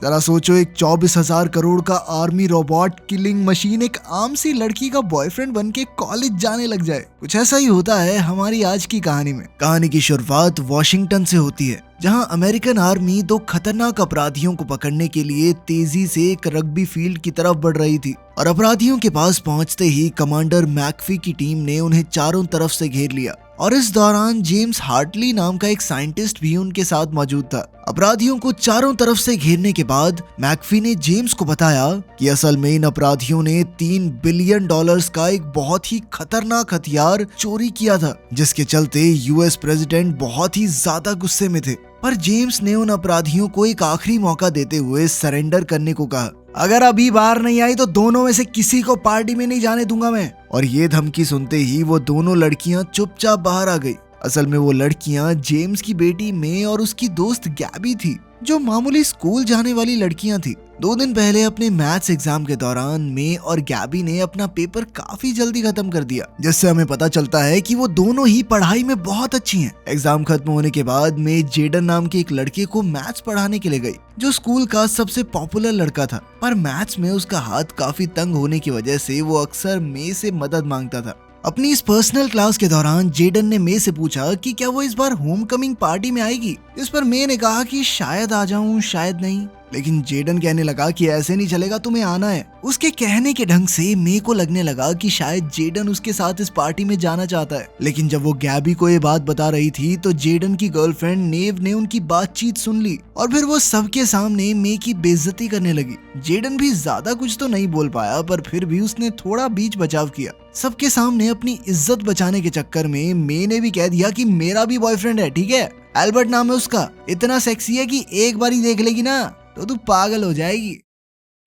जरा सोचो, एक 24,000 करोड़ का आर्मी रोबोट किलिंग मशीन एक आम सी लड़की का बॉयफ्रेंड बन के कॉलेज जाने लग जाए। कुछ ऐसा ही होता है हमारी आज की कहानी में। कहानी की शुरुआत वॉशिंगटन से होती है, जहां अमेरिकन आर्मी दो खतरनाक अपराधियों को पकड़ने के लिए तेजी से एक रग्बी फील्ड की तरफ बढ़ रही थी। और अपराधियों के पास पहुंचते ही कमांडर मैकफी की टीम ने उन्हें चारों तरफ से घेर लिया और इस दौरान जेम्स हार्टली नाम का एक साइंटिस्ट भी उनके साथ मौजूद था। अपराधियों को चारों तरफ से घेरने के बाद मैकफी ने जेम्स को बताया कि असल में इन अपराधियों ने $3 बिलियन का एक बहुत ही खतरनाक हथियार चोरी किया था, जिसके चलते यूएस प्रेसिडेंट बहुत ही ज्यादा गुस्से में थे। पर जेम्स ने उन अपराधियों को एक आखिरी मौका देते हुए सरेंडर करने को कहा। अगर अभी बाहर नहीं आई तो दोनों में से किसी को पार्टी में नहीं जाने दूंगा मैं। और ये धमकी सुनते ही वो दोनों लड़कियां चुपचाप बाहर आ गई। असल में वो लड़कियां जेम्स की बेटी मे और उसकी दोस्त गैबी थी, जो मामूली स्कूल जाने वाली लड़कियां थी। 2 दिन पहले अपने मैथ्स एग्जाम के दौरान मे और गैबी ने अपना पेपर काफी जल्दी खत्म कर दिया, जिससे हमें पता चलता है कि वो दोनों ही पढ़ाई में बहुत अच्छी हैं। एग्जाम खत्म होने के बाद मे जेडन नाम के एक लड़के को मैथ्स पढ़ाने के लिए गई, जो स्कूल का सबसे पॉपुलर लड़का था। पर मैथ्स में उसका हाथ काफी तंग होने की वजह से वो अक्सर मे से मदद मांगता था। अपनी इस पर्सनल क्लास के दौरान जेडन ने मे से पूछा कि क्या वो इस बार होम कमिंग पार्टी में आएगी। इस पर मे ने कहा कि शायद आ जाऊं, शायद नहीं। लेकिन जेडन कहने लगा कि ऐसे नहीं चलेगा, तुम्हें आना है। उसके कहने के ढंग से मे को लगने लगा कि शायद जेडन उसके साथ इस पार्टी में जाना चाहता है। लेकिन जब वो गैबी को ये बात बता रही थी तो जेडन की गर्लफ्रेंड नेव ने उनकी बातचीत सुन ली और फिर वो सबके सामने मे की बेइज्जती करने लगी। जेडन भी ज्यादा कुछ तो नहीं बोल पाया, पर फिर भी उसने थोड़ा बीच बचाव किया। सबके सामने अपनी इज्जत बचाने के चक्कर में मे ने भी कह दिया कि मेरा भी बॉयफ्रेंड है, ठीक है, एल्बर्ट नाम है उसका, इतना सेक्सी है कि एक बार ही देख लेगी ना तो तू पागल हो जाएगी।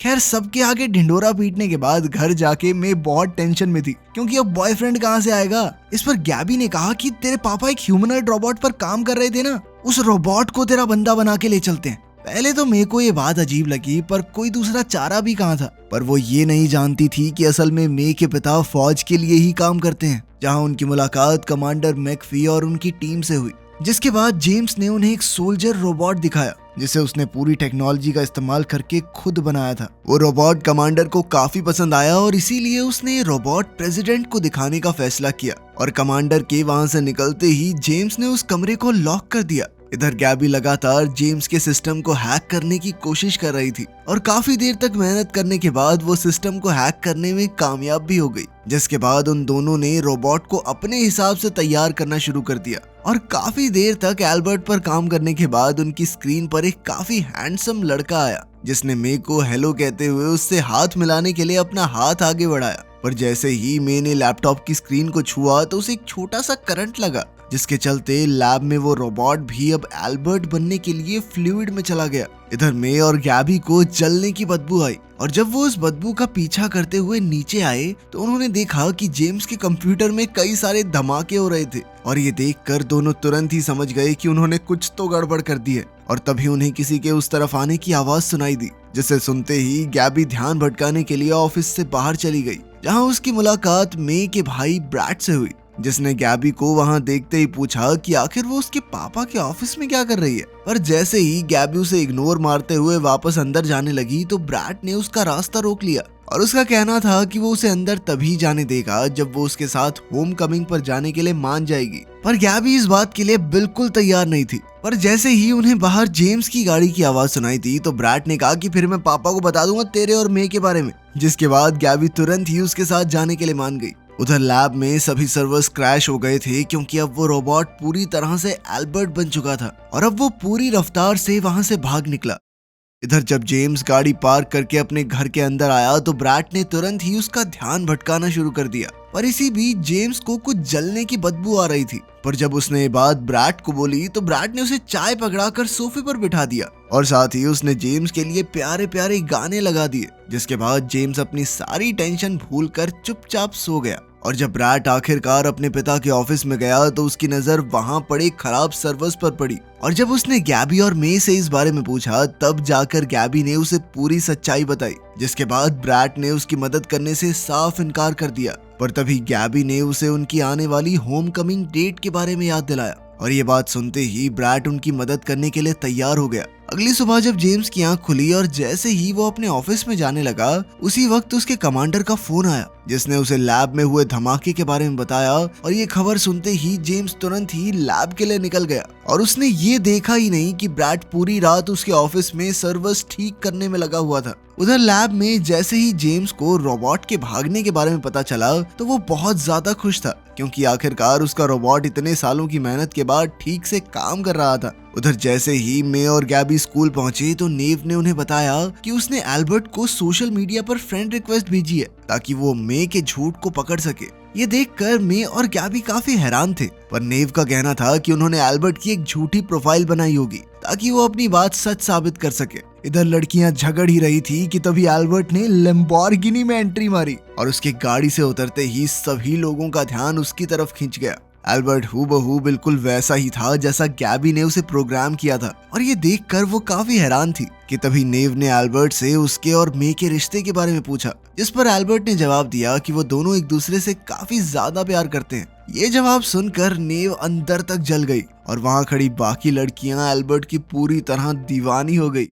खैर, सबके आगे ढिंडोरा पीटने के बाद घर जाके मैं बहुत टेंशन में थी, क्योंकि अब बॉयफ्रेंड कहाँ से आएगा। इस पर गैबी ने कहा कि तेरे पापा एक ह्यूमनॉइड रोबोट पर काम कर रहे थे ना, उस रोबोट को तेरा बंदा बना के ले चलते हैं। पहले तो मेरे को ये बात अजीब लगी, पर कोई दूसरा चारा भी कहाँ था। पर वो ये नहीं जानती थी कि असल में मे के पिता फौज के लिए ही काम करते हैं, जहाँ उनकी मुलाकात कमांडर मैकफी और उनकी टीम से हुई। जिसके बाद जेम्स ने उन्हें एक सोल्जर रोबोट दिखाया, जिसे उसने पूरी टेक्नोलॉजी का इस्तेमाल करके खुद बनाया था। वो रोबोट कमांडर को काफी पसंद आया और इसीलिए उसने रोबोट प्रेसिडेंट को दिखाने का फैसला किया। और कमांडर के वहां से निकलते ही जेम्स ने उस कमरे को लॉक कर दिया। इधर गैबी लगातार जेम्स के सिस्टम को हैक करने की कोशिश कर रही थी और काफी देर तक मेहनत करने के बाद वो सिस्टम को हैक करने में कामयाब भी हो गई। जिसके बाद उन दोनों ने रोबोट को अपने हिसाब से तैयार करना शुरू कर दिया और काफी देर तक एल्बर्ट पर काम करने के बाद उनकी स्क्रीन पर एक काफी हैंडसम लड़का आया, जिसने मे को हेलो कहते हुए उससे हाथ मिलाने के लिए अपना हाथ आगे बढ़ाया। पर जैसे ही मे ने लैपटॉप की स्क्रीन को छुआ तो उसे एक छोटा सा करंट लगा, जिसके चलते लैब में वो रोबोट भी अब एल्बर्ट बनने के लिए फ्लूइड में चला गया। इधर मे और गैबी को जलने की बदबू आई और जब वो उस बदबू का पीछा करते हुए नीचे आए तो उन्होंने देखा कि जेम्स के कंप्यूटर में कई सारे धमाके हो रहे थे। और ये देखकर दोनों तुरंत ही समझ गए कि उन्होंने कुछ तो गड़बड़ कर दी है। और तभी उन्हें किसी के उस तरफ आने की आवाज सुनाई दी, जिसे सुनते ही गैबी ध्यान भटकाने के लिए ऑफिस से बाहर चली गई, जहाँ उसकी मुलाकात मे के भाई ब्रैड से हुई, जिसने गैबी को वहां देखते ही पूछा कि आखिर वो उसके पापा के ऑफिस में क्या कर रही है। पर जैसे ही गैबी उसे इग्नोर मारते हुए वापस अंदर जाने लगी तो ब्रैड ने उसका रास्ता रोक लिया और उसका कहना था कि वो उसे अंदर तभी जाने देगा जब वो उसके साथ होम कमिंग पर जाने के लिए मान जाएगी। पर गैबी इस बात के लिए बिल्कुल तैयार नहीं थी। पर जैसे ही उन्हें बाहर जेम्स की गाड़ी की आवाज सुनाई थी तो ब्रैड ने कहा कि फिर मैं पापा को बता दूंगा तेरे और मे के बारे में। जिसके बाद गैबी तुरंत ही उसके साथ जाने के लिए मान गई। उधर लैब में सभी सर्वर्स क्रैश हो गए थे, क्योंकि अब वो रोबोट पूरी तरह से एल्बर्ट बन चुका था और अब वो पूरी रफ्तार से वहां से भाग निकला। इधर जब जेम्स गाड़ी पार्क करके अपने घर के अंदर आया तो ब्रैड ने तुरंत ही उसका ध्यान भटकाना शुरू कर दिया। पर इसी बीच जेम्स को कुछ जलने की बदबू आ रही थी। पर जब उसने ये बात ब्रैड को बोली तो ब्रैड ने उसे चाय पकड़ाकर सोफे पर बिठा दिया और साथ ही उसने जेम्स के लिए प्यारे प्यारे गाने लगा दिए। जिसके बाद जेम्स अपनी सारी टेंशन भूलकर चुपचाप सो गया। और जब ब्रैड आखिरकार अपने पिता के ऑफिस में गया तो उसकी नजर वहां पड़े खराब सर्वर्स पर पड़ी और जब उसने गैबी और मे से इस बारे में पूछा तब जाकर गैबी ने उसे पूरी सच्चाई बताई। जिसके बाद ब्रैड ने उसकी मदद करने से साफ इनकार कर दिया। पर तभी गैबी ने उसे उनकी आने वाली होम कमिंग डेट के बारे में याद दिलाया और ये बात सुनते ही ब्रैड उनकी मदद करने के लिए तैयार हो गया। अगली सुबह जब जेम्स की आंख खुली और जैसे ही वो अपने ऑफिस में जाने लगा, उसी वक्त उसके कमांडर का फोन आया जिसने उसे लैब में हुए धमाके के बारे में बताया। और ये खबर सुनते ही जेम्स तुरंत ही लैब के लिए निकल गया और उसने ये देखा ही नहीं कि ब्रैड पूरी रात उसके ऑफिस में सर्वर्स ठीक करने में लगा हुआ था। उधर लैब में जैसे ही जेम्स को रोबोट के भागने के बारे में पता चला तो वो बहुत ज्यादा खुश था, क्योंकि आखिरकार उसका रोबोट इतने सालों की मेहनत के बाद ठीक से काम कर रहा था। उधर जैसे ही मे और गैबी स्कूल पहुंचे तो नेव ने उन्हें बताया कि उसने एल्बर्ट को सोशल मीडिया पर फ्रेंड रिक्वेस्ट भेजी है ताकि वो मे के झूठ को पकड़ सके। ये देखकर मे और गैबी काफी हैरान थे, पर नेव का कहना था कि उन्होंने एल्बर्ट की एक झूठी प्रोफाइल बनाई होगी ताकि वो अपनी बात सच साबित कर सके। इधर लड़कियां झगड़ ही रही थी कि तभी एल्बर्ट ने लैम्बोर्गिनी में एंट्री मारी और उसकी गाड़ी से उतरते ही सभी लोगों का ध्यान उसकी तरफ खिंच गया। एल्बर्ट हूबहू बिल्कुल वैसा ही था जैसा गैबी ने उसे प्रोग्राम किया था और ये देखकर वो काफी हैरान थी कि तभी नेव ने एल्बर्ट से उसके और मे के रिश्ते के बारे में पूछा, जिस पर एल्बर्ट ने जवाब दिया कि वो दोनों एक दूसरे से काफी ज्यादा प्यार करते हैं। ये जवाब सुनकर नेव अंदर तक जल गई और वहाँ खड़ी बाकी लड़कियां एल्बर्ट की पूरी तरह दीवानी हो गई।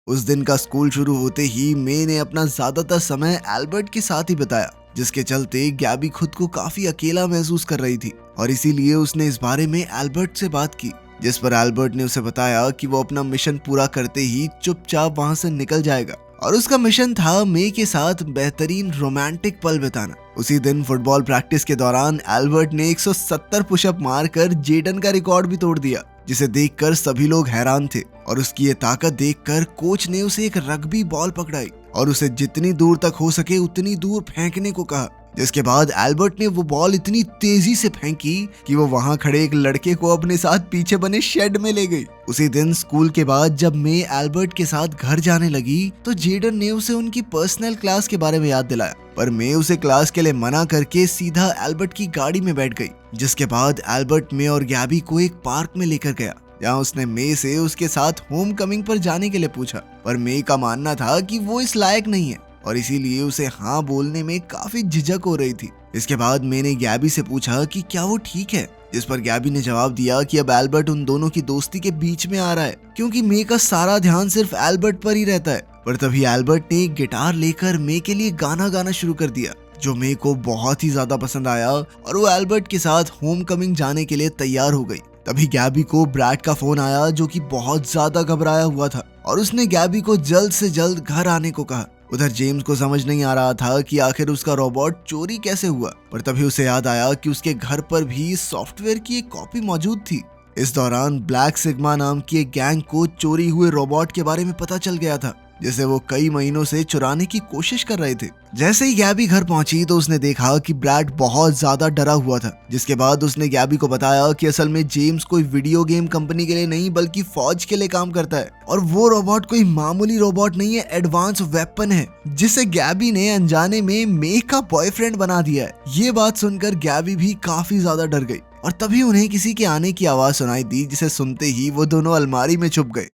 उस दिन का स्कूल शुरू होते ही मे ने अपना ज्यादातर समय एल्बर्ट के साथ ही बिताया, जिसके चलते गैबी खुद को काफी अकेला महसूस कर रही थी और इसीलिए उसने इस बारे में एल्बर्ट से बात की, जिस पर एल्बर्ट ने उसे बताया कि वो अपना मिशन पूरा करते ही चुपचाप वहां से निकल जाएगा और उसका मिशन था मे के साथ बेहतरीन रोमांटिक पल बिताना। उसी दिन फुटबॉल प्रैक्टिस के दौरान एल्बर्ट ने 170 पुशअप मारकर जेडन का रिकॉर्ड भी तोड़ दिया, जिसे देखकर सभी लोग हैरान थे और उसकी ये ताकत देखकर कोच ने उसे एक रग्बी बॉल पकड़ाई और उसे जितनी दूर तक हो सके उतनी दूर फेंकने को कहा, जिसके बाद एल्बर्ट ने वो बॉल इतनी तेजी से फेंकी कि वो वहां खड़े एक लड़के को अपने साथ पीछे बने शेड में ले गई। उसी दिन स्कूल के बाद जब मे एल्बर्ट के साथ घर जाने लगी तो जेडन ने उसे उनकी पर्सनल क्लास के बारे में याद दिलाया, पर मे उसे क्लास के लिए मना करके सीधा एल्बर्ट की गाड़ी में बैठ गई, जिसके बाद एल्बर्ट मे और गैबी को एक पार्क में लेकर गया जहाँ उसने मे से उसके साथ होम कमिंग पर जाने के लिए पूछा, पर मे का मानना था कि वो इस लायक नहीं है और इसीलिए उसे हाँ बोलने में काफी झिझक हो रही थी। इसके बाद मैंने गैबी से पूछा कि क्या वो ठीक है, जिस पर गैबी ने जवाब दिया कि अब एल्बर्ट उन दोनों की दोस्ती के बीच में आ रहा है, क्योंकि मे का सारा ध्यान सिर्फ एल्बर्ट पर ही रहता है। पर तभी एल्बर्ट ने एक गिटार लेकर मे के लिए गाना गाना शुरू कर दिया, जो मे को बहुत ही ज्यादा पसंद आया और वो एल्बर्ट के साथ होम कमिंग जाने के लिए तैयार हो गई। तभी गैबी को ब्रैड का फोन आया, जो कि बहुत ज्यादा घबराया हुआ था और उसने गैबी को जल्द से जल्द घर आने को कहा। उधर जेम्स को समझ नहीं आ रहा था कि आखिर उसका रोबोट चोरी कैसे हुआ, पर तभी उसे याद आया कि उसके घर पर भी इस सॉफ्टवेयर की एक कॉपी मौजूद थी। इस दौरान ब्लैक सिग्मा नाम की एक गैंग को चोरी हुए रोबोट के बारे में पता चल गया था, जिसे वो कई महीनों से चुराने की कोशिश कर रहे थे। जैसे ही गैबी घर पहुंची तो उसने देखा कि ब्रैड बहुत ज्यादा डरा हुआ था, जिसके बाद उसने गैबी को बताया कि असल में जेम्स कोई वीडियो गेम कंपनी के लिए नहीं बल्कि फौज के लिए काम करता है और वो रोबोट कोई मामूली रोबोट नहीं है, एडवांस वेपन है, जिसे गैबी ने अनजाने में मे का बॉयफ्रेंड बना दिया है। ये बात सुनकर गैबी भी काफी ज्यादा डर गई और तभी उन्हें किसी के आने की आवाज सुनाई दी, जिसे सुनते ही वो दोनों अलमारी में छुप गए।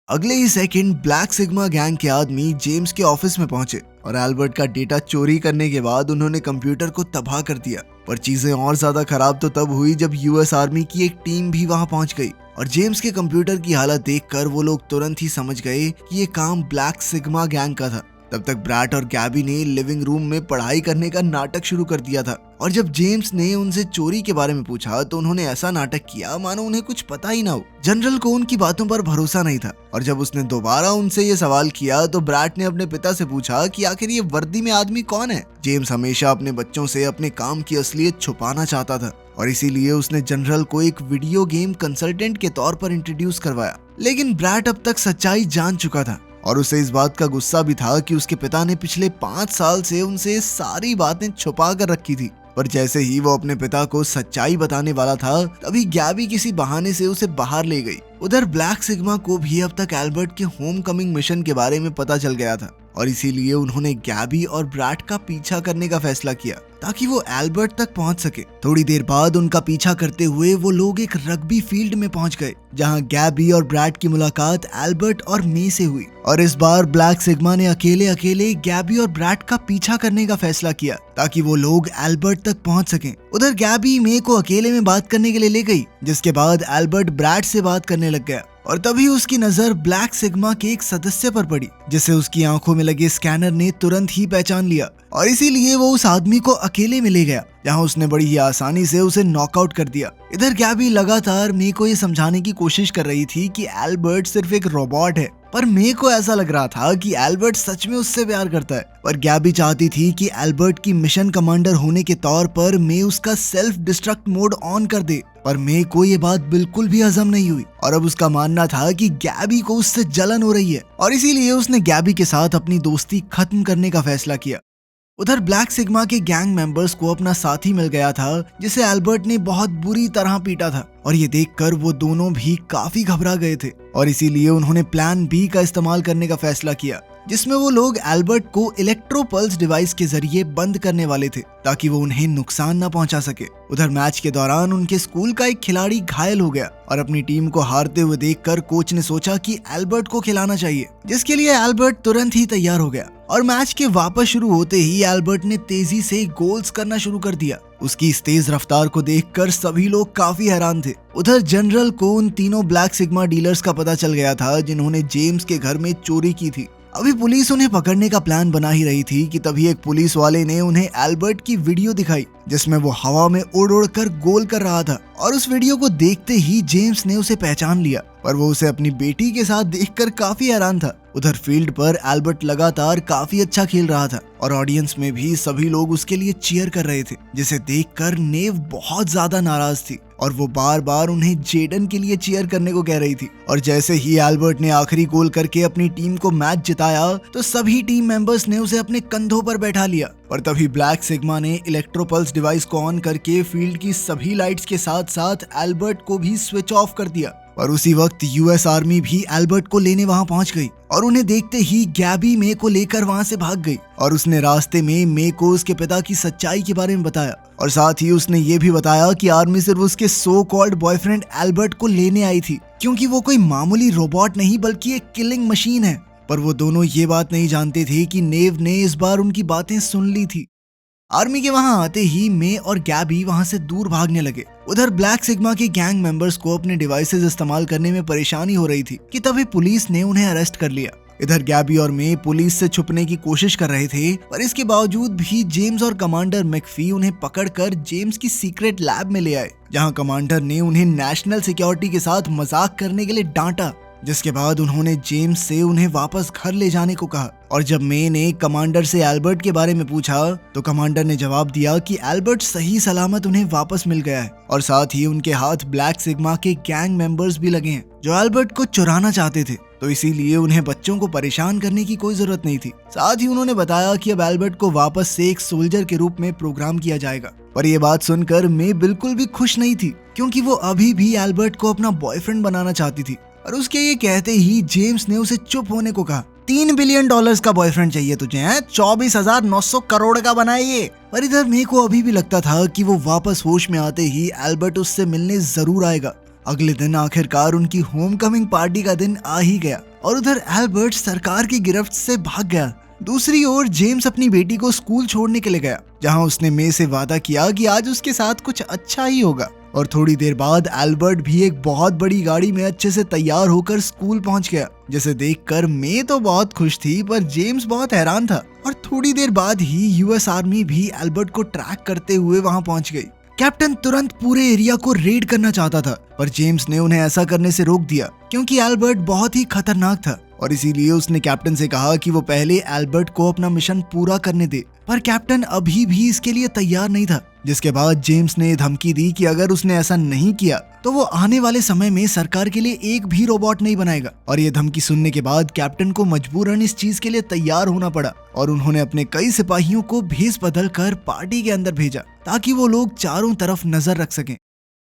अगले ही सेकंड ब्लैक सिग्मा गैंग के आदमी जेम्स के ऑफिस में पहुंचे और एल्बर्ट का डेटा चोरी करने के बाद उन्होंने कंप्यूटर को तबाह कर दिया। पर चीजें और ज्यादा खराब तो तब हुई जब यूएस आर्मी की एक टीम भी वहां पहुंच गई और जेम्स के कंप्यूटर की हालत देखकर वो लोग तुरंत ही समझ गए कि ये काम ब्लैक सिग्मा गैंग का था। तब तक ब्रैड और गैबी ने लिविंग रूम में पढ़ाई करने का नाटक शुरू कर दिया था और जब जेम्स ने उनसे चोरी के बारे में पूछा तो उन्होंने ऐसा नाटक किया मानो उन्हें कुछ पता ही ना हो। जनरल को उनकी बातों पर भरोसा नहीं था और जब उसने दोबारा उनसे ये सवाल किया तो ब्रैड ने अपने पिता से पूछा कि आखिर ये वर्दी में आदमी कौन है। जेम्स हमेशा अपने बच्चों से अपने काम की असलियत छुपाना चाहता था और इसीलिए उसने जनरल को एक वीडियो गेम कंसल्टेंट के तौर पर इंट्रोड्यूस करवाया, लेकिन ब्रैड अब तक सच्चाई जान चुका था और उसे इस बात का गुस्सा भी था कि उसके पिता ने पिछले 5 साल से उनसे सारी बातें छुपा कर रखी थी। पर जैसे ही वो अपने पिता को सच्चाई बताने वाला था तभी गैबी किसी बहाने से उसे बाहर ले गई। उधर ब्लैक सिग्मा को भी अब तक एल्बर्ट के होम कमिंग मिशन के बारे में पता चल गया था और इसीलिए उन्होंने गैबी और ब्रैड का पीछा करने का फैसला किया ताकि वो एल्बर्ट तक पहुंच सके। थोड़ी देर बाद उनका पीछा करते हुए वो लोग एक रग्बी फील्ड में पहुंच गए जहां गैबी और ब्रैड की मुलाकात एल्बर्ट और मे से हुई और इस बार ब्लैक सिग्मा ने अकेले अकेले गैबी और ब्रैड का पीछा करने का फैसला किया ताकि वो लोग एल्बर्ट तक पहुंच सकें। उधर गैबी मे को अकेले में बात करने के लिए ले गई, जिसके बाद एल्बर्ट ब्रैड से बात करने लग गया और तभी उसकी नजर ब्लैक सिग्मा के एक सदस्य पर पड़ी, जिसे उसकी आंखों में लगे स्कैनर ने तुरंत ही पहचान लिया और इसीलिए वो उस आदमी को अकेले में ले गया, जहां उसने बड़ी ही आसानी से उसे नॉकआउट कर दिया। इधर गैबी लगातार मे को ये समझाने की कोशिश कर रही थी कि एल्बर्ट सिर्फ एक रोबोट है, पर मे को ऐसा लग रहा था कि एल्बर्ट सच में उससे प्यार करता है। पर गैबी चाहती थी कि एल्बर्ट की मिशन कमांडर होने के तौर पर मे उसका सेल्फ डिस्ट्रक्ट मोड ऑन कर दे, पर मे को ये बात बिल्कुल भी हजम नहीं हुई और अब उसका मानना था कि गैबी को उससे जलन हो रही है और इसीलिए उसने गैबी के साथ अपनी दोस्ती खत्म करने का फैसला किया। उधर ब्लैक सिग्मा के गैंग मेंबर्स को अपना साथी मिल गया था, जिसे एल्बर्ट ने बहुत बुरी तरह पीटा था और ये देखकर वो दोनों भी काफी घबरा गए थे और इसीलिए उन्होंने प्लान बी का इस्तेमाल करने का फैसला किया, जिसमें वो लोग एल्बर्ट को इलेक्ट्रो पल्स डिवाइस के जरिए बंद करने वाले थे ताकि वो उन्हें नुकसान न पहुंचा सके। उधर मैच के दौरान उनके स्कूल का एक खिलाड़ी घायल हो गया और अपनी टीम को हारते हुए देखकर कोच ने सोचा कि एल्बर्ट को खिलाना चाहिए, जिसके लिए एल्बर्ट तुरंत ही तैयार हो गया और मैच के वापस शुरू होते ही एल्बर्ट ने तेजी से गोल्स करना शुरू कर दिया। उसकी इस तेज रफ्तार को देखकर सभी लोग काफी हैरान थे। उधर जनरल को उन तीनों ब्लैक सिग्मा डीलर्स का पता चल गया था जिन्होंने जेम्स के घर में चोरी की थी। अभी पुलिस उन्हें पकड़ने का प्लान बना ही रही थी कि तभी एक पुलिस वाले ने उन्हें एल्बर्ट की वीडियो दिखाई, जिसमें वो हवा में उड़ उड़ कर गोल कर रहा था और उस वीडियो को देखते ही जेम्स ने उसे पहचान लिया, पर वो उसे अपनी बेटी के साथ देखकर काफी हैरान था। उधर फील्ड पर एल्बर्ट लगातार काफी अच्छा खेल रहा था और ऑडियंस में भी सभी लोग उसके लिए चीयर कर रहे थे, जिसे देखकर नेव बहुत ज्यादा नाराज थी और वो बार बार उन्हें जेडन के लिए चीयर करने को कह रही थी। और जैसे ही एल्बर्ट ने आखिरी गोल करके अपनी टीम को मैच जिताया तो सभी टीम मेंबर्स ने उसे अपने कंधों पर बैठा लिया और तभी ब्लैक सिग्मा ने इलेक्ट्रोपल्स डिवाइस को ऑन करके फील्ड की सभी लाइट्स के साथ साथ एल्बर्ट को भी स्विच ऑफ कर दिया। और उसी वक्त यूएस आर्मी भी एल्बर्ट को लेने वहां पहुंच गई और उन्हें देखते ही गैबी मे को लेकर वहां से भाग गई और उसने रास्ते में मे को उसके पिता की सच्चाई के बारे में बताया और साथ ही उसने ये भी बताया कि आर्मी सिर्फ उसके सो कॉल्ड बॉयफ्रेंड एल्बर्ट को लेने आई थी, क्योंकि वो कोई मामूली रोबोट नहीं बल्कि एक किलिंग मशीन है। पर वो दोनों ये बात नहीं जानते थे कि नेव ने इस बार उनकी बातें सुन ली थी। आर्मी के वहां आते ही मे और गैबी वहां से दूर भागने लगे। उधर ब्लैक सिग्मा के गैंग मेंबर्स को अपने डिवाइसेस इस्तेमाल करने में परेशानी हो रही थी कि तभी पुलिस ने उन्हें अरेस्ट कर लिया। इधर गैबी और मे पुलिस से छुपने की कोशिश कर रहे थे, पर इसके बावजूद भी जेम्स और कमांडर मैकफी उन्हें पकड़कर जेम्स की सीक्रेट लैब में ले आए, जहां कमांडर ने उन्हें नेशनल सिक्योरिटी के साथ मजाक करने के लिए डांटा, जिसके बाद उन्होंने जेम्स से उन्हें वापस घर ले जाने को कहा। और जब मे ने कमांडर से एल्बर्ट के बारे में पूछा तो कमांडर ने जवाब दिया कि एल्बर्ट सही सलामत उन्हें वापस मिल गया है और साथ ही उनके हाथ ब्लैक सिग्मा के गैंग मेंबर्स भी लगे हैं जो एल्बर्ट को चुराना चाहते थे, तो इसीलिए उन्हें बच्चों को परेशान करने की कोई जरूरत नहीं थी। साथ ही उन्होंने बताया कि अब एल्बर्ट को वापस से एक सोल्जर के रूप में प्रोग्राम किया जाएगा। पर यह बात सुनकर मे बिल्कुल भी खुश नहीं थी, क्योंकि वो अभी भी एल्बर्ट को अपना बॉयफ्रेंड बनाना चाहती थी। और उसके ये कहते ही जेम्स ने उसे चुप होने को कहा। $3 बिलियन का बॉयफ्रेंड चाहिए तुझे हैं? 24,900 करोड़ का बनाइए। पर इधर मे को अभी भी लगता था कि वो वापस होश में आते ही एल्बर्ट उससे मिलने जरूर आएगा। अगले दिन आखिरकार उनकी होम कमिंग पार्टी का दिन आ ही गया और उधर एल्बर्ट सरकार की गिरफ्त से भाग गया। दूसरी ओर जेम्स अपनी बेटी को स्कूल छोड़ने के लिए गया, जहां उसने मे से वादा किया कि आज उसके साथ कुछ अच्छा ही होगा। और थोड़ी देर बाद एल्बर्ट भी एक बहुत बड़ी गाड़ी में अच्छे से तैयार होकर स्कूल पहुंच गया, जिसे देखकर मे तो बहुत खुश थी, पर जेम्स बहुत हैरान था। और थोड़ी देर बाद ही यूएस आर्मी भी एल्बर्ट को ट्रैक करते हुए वहां पहुंच गई। कैप्टन तुरंत पूरे एरिया को रेड करना चाहता था, पर जेम्स ने उन्हें ऐसा करने से रोक दिया, क्योंकि एल्बर्ट बहुत ही खतरनाक था और इसीलिए उसने कैप्टन से कहा कि वो पहले एल्बर्ट को अपना मिशन पूरा करने दे। पर कैप्टन अभी भी इसके लिए तैयार नहीं था, जिसके बाद जेम्स ने धमकी दी कि अगर उसने ऐसा नहीं किया तो वो आने वाले समय में सरकार के लिए एक भी रोबोट नहीं बनाएगा। और ये धमकी सुनने के बाद कैप्टन को मजबूरन इस चीज के लिए तैयार होना पड़ा और उन्होंने अपने कई सिपाहियों को भेस बदल कर पार्टी के अंदर भेजा, ताकि वो लोग चारों तरफ नजर रख सकें।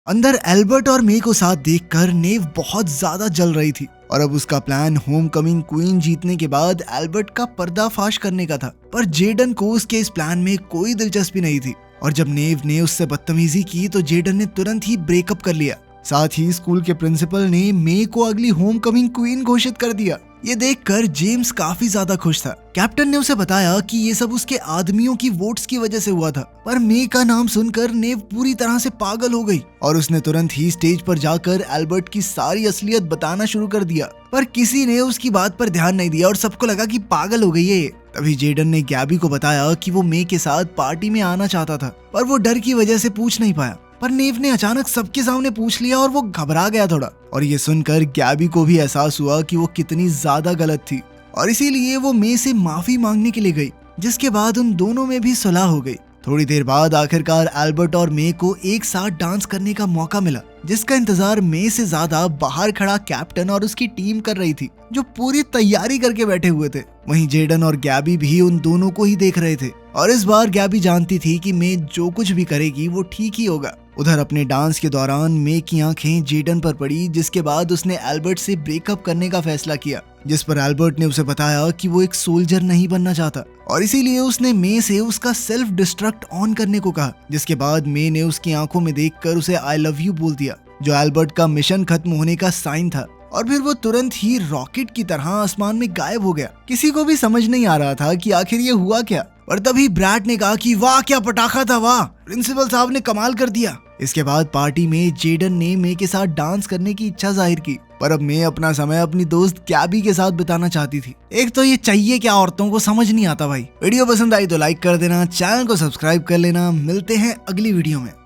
अंदर एल्बर्ट और मे को साथ देखकर नेव बहुत ज्यादा जल रही थी और अब उसका प्लान होम कमिंग क्वीन जीतने के बाद एल्बर्ट का पर्दाफाश करने का था। पर जेडन को उसके इस प्लान में कोई दिलचस्पी नहीं थी और जब नेव ने उससे बदतमीजी की तो जेडन ने तुरंत ही ब्रेकअप कर लिया। साथ ही स्कूल के प्रिंसिपल ने मे को अगली होम कमिंग क्वीन घोषित कर दिया। ये देखकर जेम्स काफी ज्यादा खुश था। कैप्टन ने उसे बताया कि ये सब उसके आदमियों की वोट्स की वजह से हुआ था। पर मे का नाम सुनकर नेव पूरी तरह से पागल हो गई और उसने तुरंत ही स्टेज पर जाकर एल्बर्ट की सारी असलियत बताना शुरू कर दिया। पर किसी ने उसकी बात पर ध्यान नहीं दिया और सबको लगा कि पागल हो गई है ये। तभी जेडन ने गैबी को बताया कि वो मे के साथ पार्टी में आना चाहता था, पर वो डर की वजह से पूछ नहीं पाया। पर नेव ने अचानक सबके सामने पूछ लिया और वो घबरा गया थोड़ा। और ये सुनकर गैबी को भी एहसास हुआ कि वो कितनी ज्यादा गलत थी और इसीलिए वो मे से माफी मांगने के लिए गई, जिसके बाद उन दोनों में भी सुलह हो गई। थोड़ी देर बाद आखिरकार एल्बर्ट और मे को एक साथ डांस करने का मौका मिला, जिसका इंतजार मे से ज्यादा बाहर खड़ा कैप्टन और उसकी टीम कर रही थी, जो पूरी तैयारी करके बैठे हुए थे। वहीं जेडन और गैबी भी उन दोनों को ही देख रहे थे और इस बार गैबी जानती थी कि मे जो कुछ भी करेगी वो ठीक ही होगा। उधर अपने डांस के दौरान मे की आंखें जेडन पर पड़ी, जिसके बाद उसने एल्बर्ट से ब्रेकअप करने का फैसला किया, जिस पर एल्बर्ट ने उसे बताया कि वो एक सोल्जर नहीं बनना चाहता और इसीलिए उसने मे से उसका सेल्फ डिस्ट्रक्ट ऑन करने को कहा, जिसके बाद मे ने उसकी आंखों में देखकर उसे आई लव यू बोल दिया, जो एल्बर्ट का मिशन खत्म होने का साइन था। और फिर वो तुरंत ही रॉकेट की तरह आसमान में गायब हो गया। किसी को भी समझ नहीं आ रहा था कि आखिर ये हुआ क्या। पर तभी ब्रैड ने कहा कि वाह क्या पटाखा था, वाह प्रिंसिपल साहब ने कमाल कर दिया। इसके बाद पार्टी में जेडन ने मे के साथ डांस करने की इच्छा जाहिर की, पर अब मे अपना समय अपनी दोस्त गैबी के साथ बिताना चाहती थी। एक तो ये चाहिए क्या औरतों को, समझ नहीं आता भाई। वीडियो पसंद आई तो लाइक कर देना, चैनल को सब्सक्राइब कर लेना। मिलते हैं अगली वीडियो में।